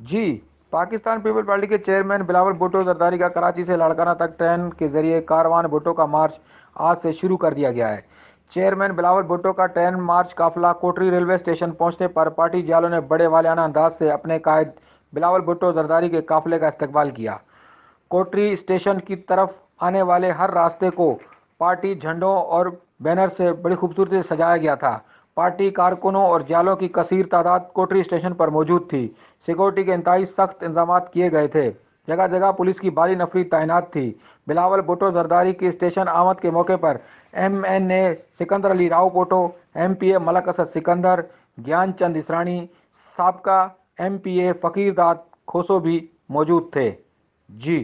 जी। Pakistan people party के chairman Bilawal Bhutto Zardari का कराची से लाड़काना तक ट्रेन के जरिए कारवान भुट्टो का मार्च आज से शुरू कर दिया गया है। चेयरमैन बिलावल भुट्टो का ट्रेन मार्च काफिला कोटरी रेलवे स्टेशन पहुंचने पर पार्टी जालों ने बड़े वालियाना अंदाज से अपने कायद बिलावल भुट्टो जरदारी के काफिले का इस्तकबाल किया। कोटरी स्टेशन की तरफ आने वाले हर रास्ते को पार्टी झंडों और बैनर से बड़ी खूबसूरती से सजाया गया था। पार्टी कारकुनों और जालों की कसीर तादाद कोटरी स्टेशन पर मौजूद थी। सिक्योरिटी के इंतहाई सख्त इंतजाम किए गए थे। जगह जगह पुलिस की भारी नफरी तैनात थी। बिलावल भुट्टो जरदारी की स्टेशन आमद के मौके पर MNA सिकंदर अली राव पोटो, MPA मलक असद सिकंदर, ज्ञान चंद इसरानी, सबका MPA फकीरदाद खोसो भी मौजूद थे। जी।